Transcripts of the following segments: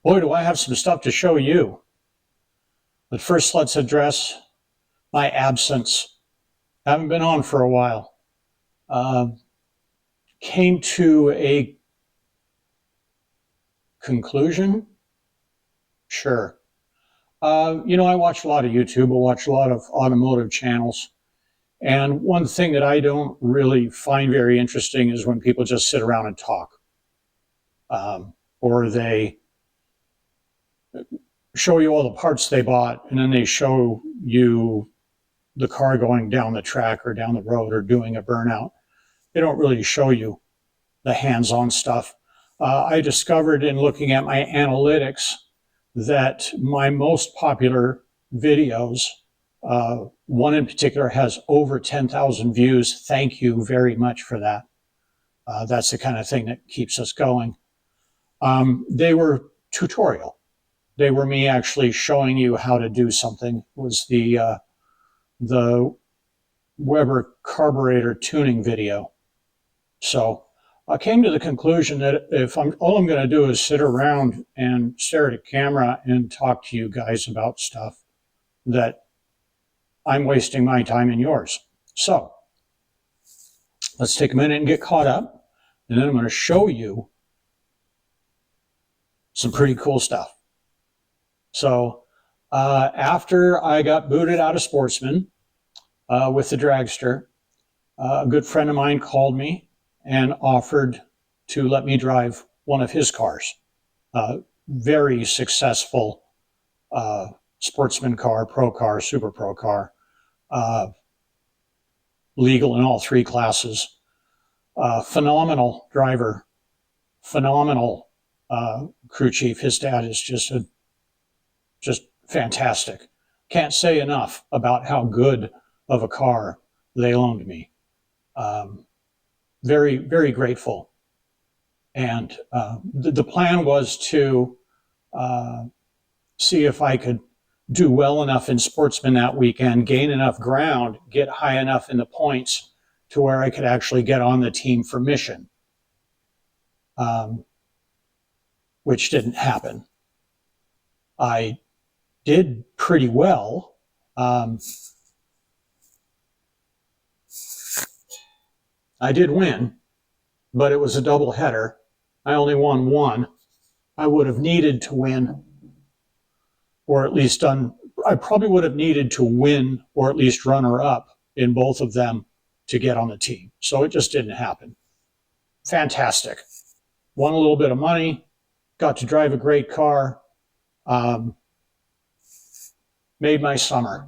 Boy, do I have some stuff to show you. But first, let's address my absence. I haven't been on for a while. Came to a conclusion? Sure. I watch a lot of YouTube. I watch a lot of automotive channels. And one thing that I don't really find very interesting is when people just sit around and talk. Or they show you all the parts they bought, and then they show you the car going down the track or down the road or doing a burnout. They don't really show you the hands-on stuff. I discovered in looking at my analytics that my most popular videos, one in particular has over 10,000 views. Thank you very much for that. That's the kind of thing that keeps us going. They were tutorial. They were me actually showing you how to do something. It was the Weber carburetor tuning video. So I came to the conclusion that if all I'm going to do is sit around and stare at a camera and talk to you guys about stuff, that I'm wasting my time and yours. So let's take a minute and get caught up, and then I'm going to show you some pretty cool stuff. So after I got booted out of Sportsman with the dragster, a good friend of mine called me and offered to let me drive one of his cars. Very successful sportsman car, pro car, super pro car, legal in all three classes. Phenomenal driver, phenomenal crew chief. His dad is just fantastic. Can't say enough about how good of a car they loaned me. Very, very grateful. And the plan was to see if I could do well enough in Sportsman that weekend, gain enough ground, get high enough in the points to where I could actually get on the team for Mission, which didn't happen. I did pretty well. I did win, but it was a double header. I only won one. I would have needed to win, or at least I probably would have needed to win or at least runner up in both of them to get on the team. So it just didn't happen. Fantastic. Won a little bit of money, got to drive a great car, made my summer.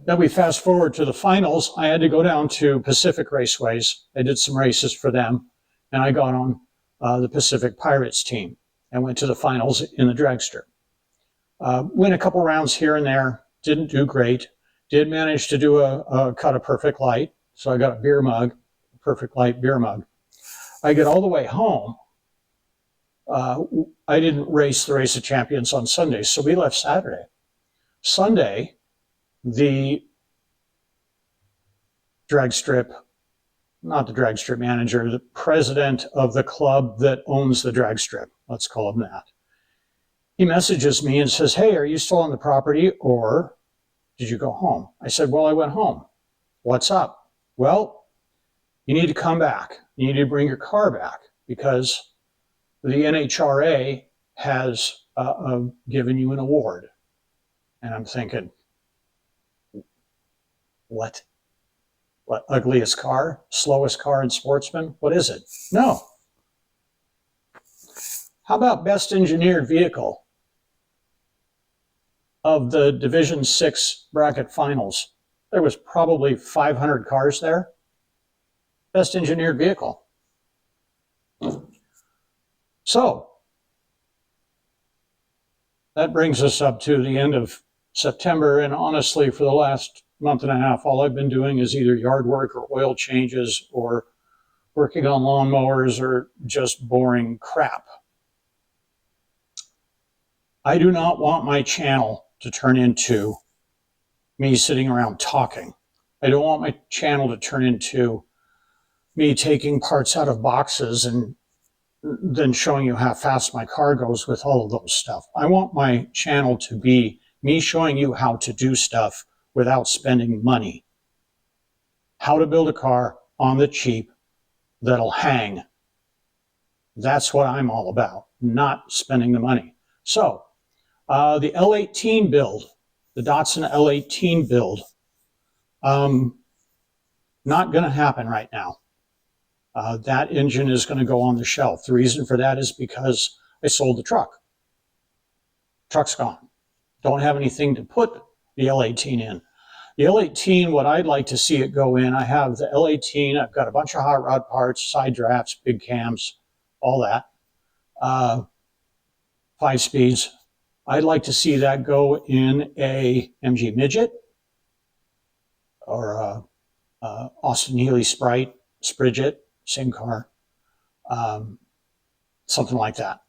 Then we fast forward to the finals. I had to go down to Pacific Raceways. I did some races for them, and I got on the Pacific Pirates team and went to the finals in the dragster. Win a couple rounds here and there, didn't do great. Did manage to do a cut of Perfect Light, so I got a beer mug, Perfect Light beer mug. I get all the way home. I didn't race the Race of Champions on Sunday, so we left Saturday. Sunday, the drag strip, not the drag strip manager, the president of the club that owns the drag strip, let's call him that. He messages me and says, "Hey, are you still on the property or did you go home?" I said, "Well, I went home." "What's up?" "Well, you need to come back. You need to bring your car back because the NHRA has given you an award." And I'm thinking, what? What, ugliest car, slowest car in Sportsman? What is it? No. How about best engineered vehicle of the Division 6 bracket finals? There was probably 500 cars there. Best engineered vehicle. So that brings us up to the end of September, and honestly, for the last month and a half, all I've been doing is either yard work or oil changes or working on lawnmowers or just boring crap. I do not want my channel to turn into me sitting around talking. I don't want my channel to turn into me taking parts out of boxes and than showing you how fast my car goes with all of those stuff. I want my channel to be me showing you how to do stuff without spending money. How to build a car on the cheap that'll hang. That's what I'm all about, not spending the money. So the L18 build, the Datsun L18 build, not going to happen right now. That engine is going to go on the shelf. The reason for that is because I sold the truck. Truck's gone. Don't have anything to put the L18 in. The L18, what I'd like to see it go in, I have the L18, I've got a bunch of hot rod parts, side drafts, big cams, all that. 5 speeds. I'd like to see that go in a MG Midget or a Austin Healey Sprite, Spridget, same car, something like that.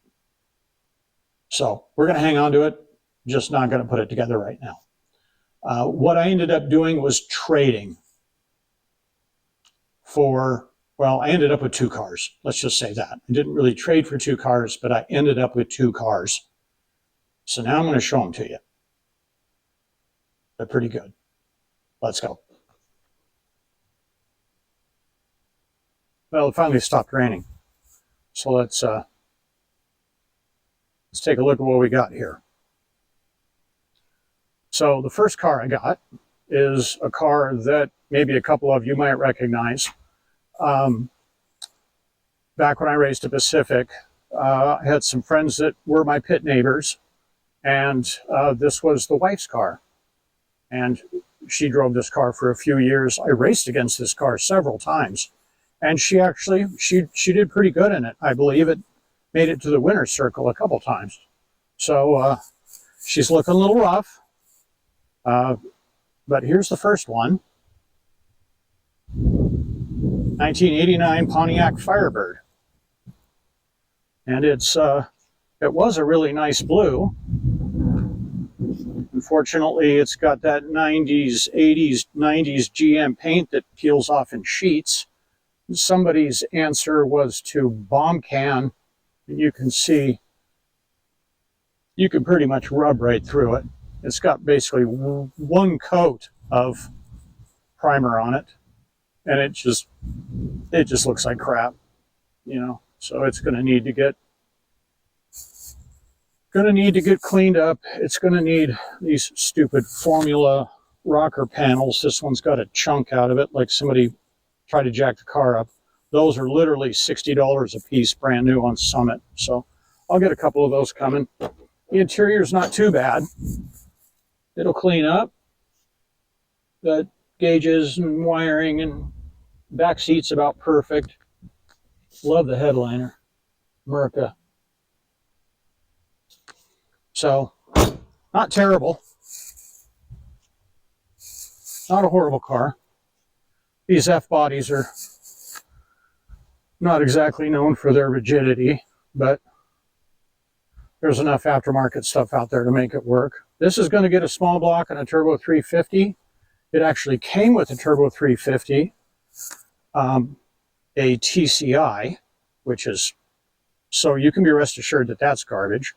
So we're going to hang on to it, just not going to put it together right now. What I ended up doing was trading for, well, I ended up with 2 cars. Let's just say that. I didn't really trade for 2 cars, but I ended up with 2 cars. So now I'm going to show them to you. They're pretty good. Let's go. Well, it finally stopped raining. So let's take a look at what we got here. So the first car I got is a car that maybe a couple of you might recognize. Back when I raced a Pacific, I had some friends that were my pit neighbors, and this was the wife's car. And she drove this car for a few years. I raced against this car several times. And she actually, she did pretty good in it. I believe it made it to the winner's circle a couple times. So she's looking a little rough. But here's the first one. 1989 Pontiac Firebird. And it was a really nice blue. Unfortunately, it's got that 90s, 80s, 90s GM paint that peels off in sheets. Somebody's answer was to bomb can. You can see, you can pretty much rub right through it. It's got basically one coat of primer on it, and it just looks like crap, you know. So it's going to need to get cleaned up. It's going to need these stupid Formula rocker panels. This one's got a chunk out of it, like somebody tried to jack the car up. Those are literally $60 a piece, brand new on Summit. So I'll get a couple of those coming. The interior's not too bad. It'll clean up. The gauges and wiring and back seat's about perfect. Love the headliner, Merca. So, not terrible. Not a horrible car. These F-bodies are not exactly known for their rigidity, but there's enough aftermarket stuff out there to make it work. This is going to get a small block and a turbo 350. It actually came with a turbo 350, a TCI, which is, so you can be rest assured that that's garbage.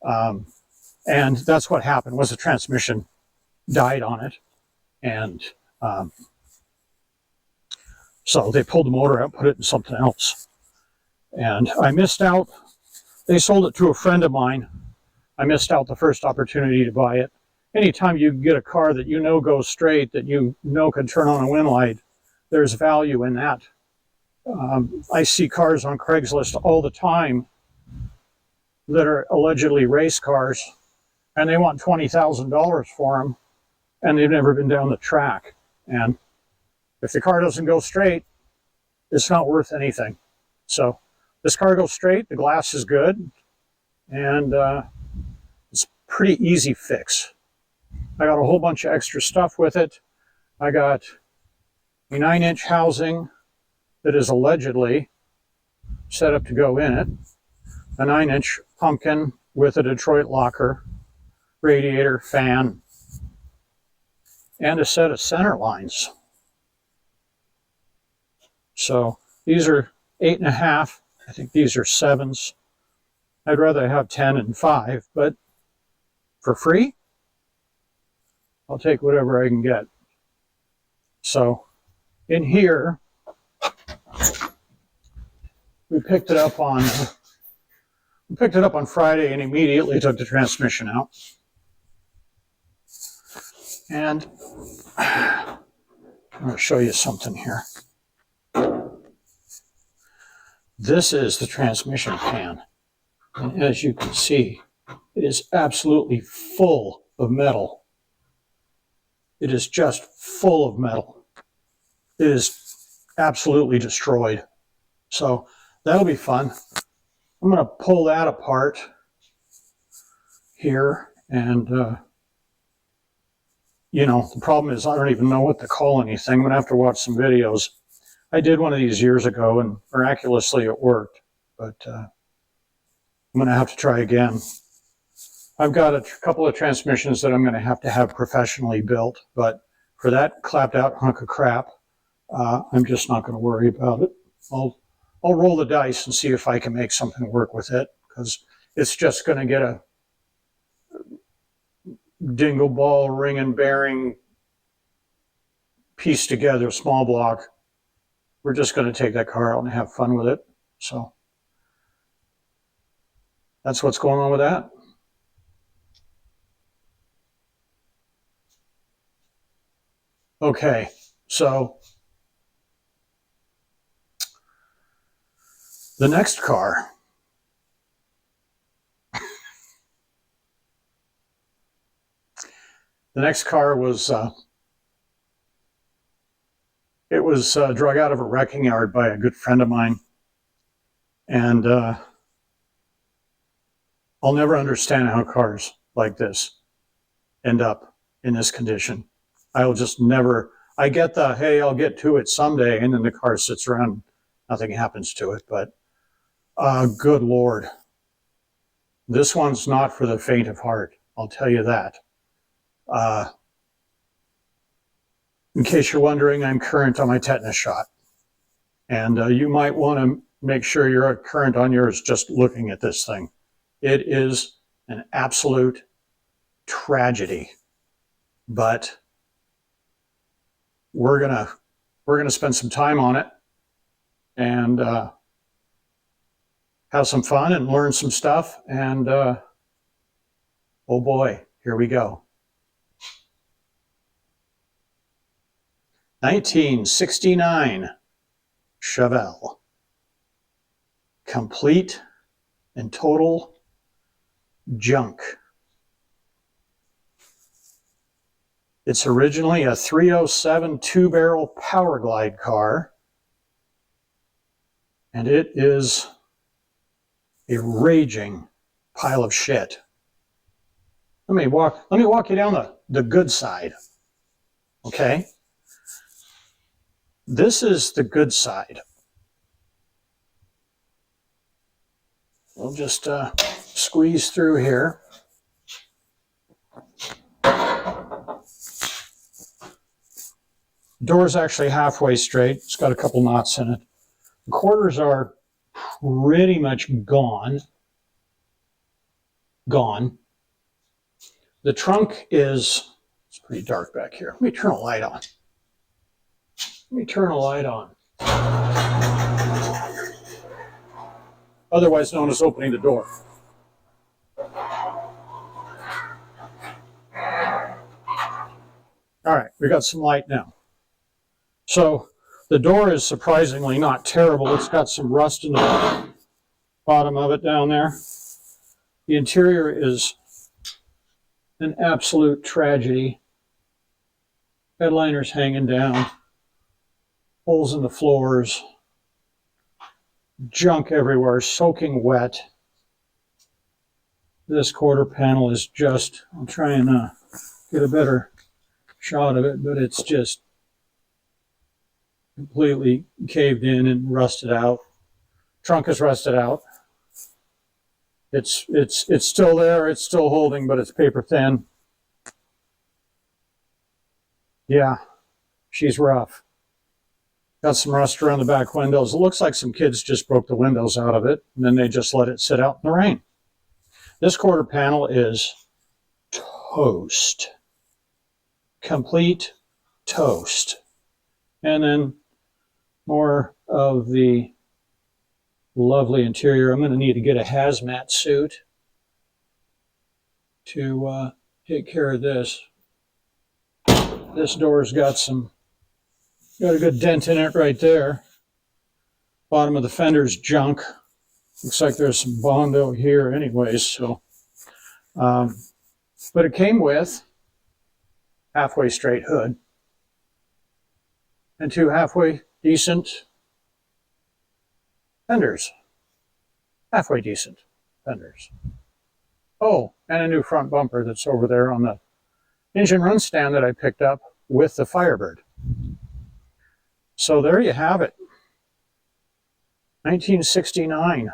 And that's what happened, was the transmission died on it. And so they pulled the motor out, put it in something else. And I missed out. They sold it to a friend of mine. I missed out the first opportunity to buy it. Anytime you get a car that you know goes straight, that you know can turn on a wind light, there's value in that. I see cars on Craigslist all the time that are allegedly race cars, and they want $20,000 for them, and they've never been down the track. And if the car doesn't go straight, it's not worth anything. So this car goes straight, the glass is good, and it's a pretty easy fix. I got a whole bunch of extra stuff with it. I got a 9-inch housing that is allegedly set up to go in it, a 9-inch pumpkin with a Detroit locker, radiator, fan, and a set of center lines. So these are 8.5 I think these are 7s. I'd rather have 10 and 5, but for free, I'll take whatever I can get. So in here, we picked it up on Friday and immediately took the transmission out. And I'm going to show you something here. This is the transmission pan. And as you can see, it is absolutely full of metal. It is just full of metal. It is absolutely destroyed. So that'll be fun. I'm going to pull that apart here. And, the problem is I don't even know what to call anything. I'm going to have to watch some videos. I did one of these years ago, and miraculously it worked. But I'm going to have to try again. I've got a couple of transmissions that I'm going to have professionally built. But for that clapped out hunk of crap, I'm just not going to worry about it. I'll roll the dice and see if I can make something work with it, because it's just going to get a dingle ball ring and bearing piece together, small block. We're just going to take that car out and have fun with it. So that's what's going on with that. Okay, so the next car. The next car was, drug out of a wrecking yard by a good friend of mine. And I'll never understand how cars like this end up in this condition. I'll just never, I get the, hey, I'll get to it someday, and then the car sits around, nothing happens to it. But good Lord, this one's not for the faint of heart, I'll tell you that. In case you're wondering, I'm current on my tetanus shot. And you might want to make sure you're current on yours just looking at this thing. It is an absolute tragedy. But we're gonna spend some time on it and have some fun and learn some stuff. And oh boy, here we go. 1969 Chevelle. Complete and total junk. It's originally a 307 two-barrel Power Glide car, and it is a raging pile of shit. Let me walk you down the good side. Okay? This is the good side. We'll just squeeze through here. Door's actually halfway straight. It's got a couple knots in it. The quarters are pretty much gone. The trunk is, it's pretty dark back here. Let me turn a light on. Otherwise known as opening the door. All right, we got some light now. So the door is surprisingly not terrible. It's got some rust in the bottom of it down there. The interior is an absolute tragedy. Headliners hanging down, holes in the floors, junk everywhere, soaking wet. This quarter panel is just, I'll try and get a better shot of it, but it's just completely caved in and rusted out. Trunk is rusted out. It's still there, it's still holding, but it's paper thin. Yeah, she's rough. Got some rust around the back windows. It looks like some kids just broke the windows out of it, and then they just let it sit out in the rain. This quarter panel is toast. Complete toast. And then more of the lovely interior. I'm going to need to get a hazmat suit to take care of this. This door's got a good dent in it right there. Bottom of the fender's junk. Looks like there's some Bondo here anyways, so. But it came with halfway straight hood and two halfway decent fenders. Halfway decent fenders. Oh, and a new front bumper that's over there on the engine run stand that I picked up with the Firebird. So there you have it. 1969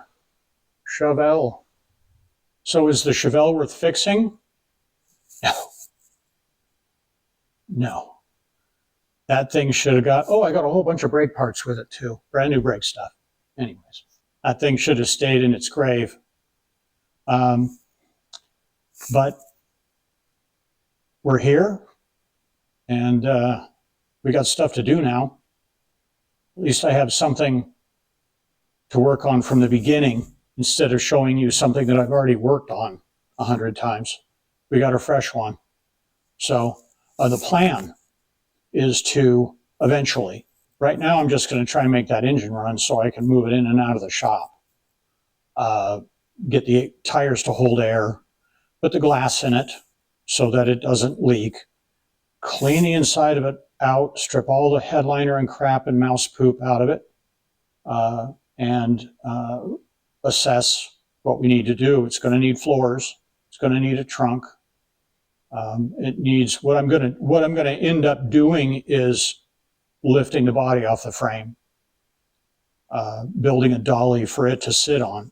Chevelle. So is the Chevelle worth fixing? No. No. That thing should have got, I got a whole bunch of brake parts with it too. Brand new brake stuff. Anyways, that thing should have stayed in its grave. But we're here, and we got stuff to do now. At least I have something to work on from the beginning instead of showing you something that I've already worked on 100 times. We got a fresh one. So the plan is to eventually, right now I'm just going to try and make that engine run so I can move it in and out of the shop. Get the tires to hold air, put the glass in it so that it doesn't leak, clean the inside of it out, strip all the headliner and crap and mouse poop out of it, and assess what we need to do. It's going to need floors. It's going to need a trunk. It needs, what I'm going to end up doing is lifting the body off the frame, building a dolly for it to sit on.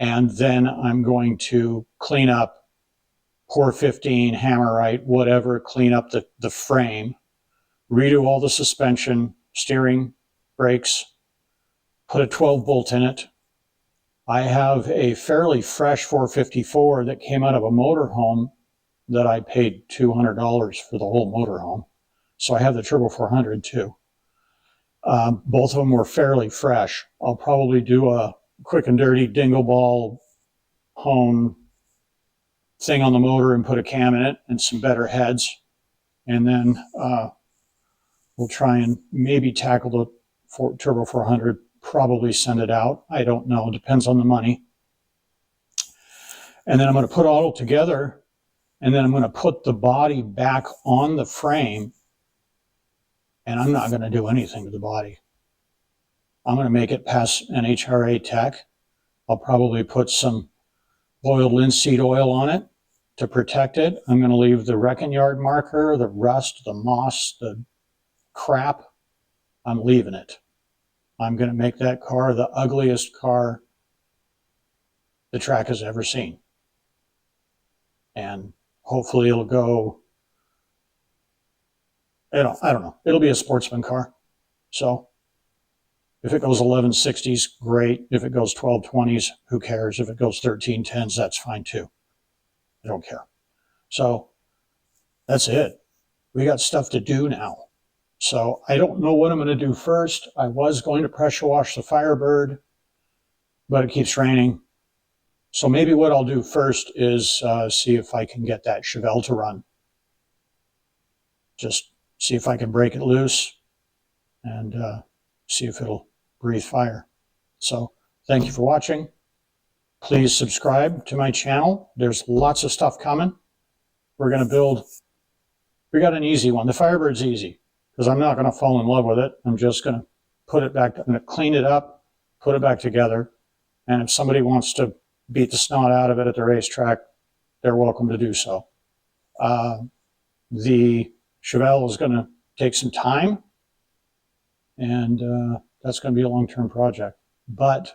And then I'm going to clean up Core 15, Hammerite, whatever, clean up the frame, redo all the suspension, steering, brakes, put a 12 bolt in it. I have a fairly fresh 454 that came out of a motorhome that I paid $200 for the whole motorhome. So I have the Turbo 400 too. Both of them were fairly fresh. I'll probably do a quick and dirty dingle ball hone thing on the motor and put a cam in it and some better heads. And then we'll try and maybe tackle the Turbo 400, probably send it out. I don't know, depends on the money. And then I'm going to put it all together, and then I'm going to put the body back on the frame, and I'm not going to do anything to the body. I'm going to make it pass NHRA tech. I'll probably put some boiled linseed oil on it to protect it. I'm going to leave the wrecking yard marker, the rust, the moss, the crap. I'm leaving it. I'm going to make that car the ugliest car the track has ever seen. And hopefully it'll go, I don't know. It'll be a sportsman car. So if it goes 1160s, great. If it goes 1220s, who cares? If it goes 1310s, that's fine too. I don't care. So that's it. We got stuff to do now. So I don't know what I'm going to do first. I was going to pressure wash the Firebird, but it keeps raining. So maybe what I'll do first is see if I can get that Chevelle to run. Just see if I can break it loose and see if it'll breathe fire. So thank you for watching. Please subscribe to my channel. There's lots of stuff coming. We're going to build, we got an easy one. The Firebird's easy because I'm not going to fall in love with it. I'm just going to put it back, I'm going to clean it up, put it back together. And if somebody wants to beat the snot out of it at the racetrack, they're welcome to do so. The Chevelle is going to take some time, and that's going to be a long-term project. But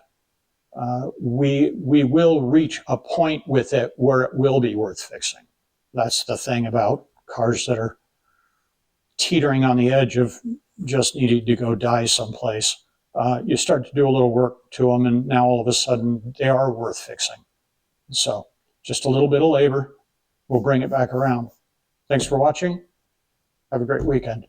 we will reach a point with it where it will be worth fixing. That's the thing about cars that are teetering on the edge of just needed to go die someplace. You start to do a little work to them, and now all of a sudden they are worth fixing. So just a little bit of labor will bring it back around. Thanks for watching. Have a great weekend.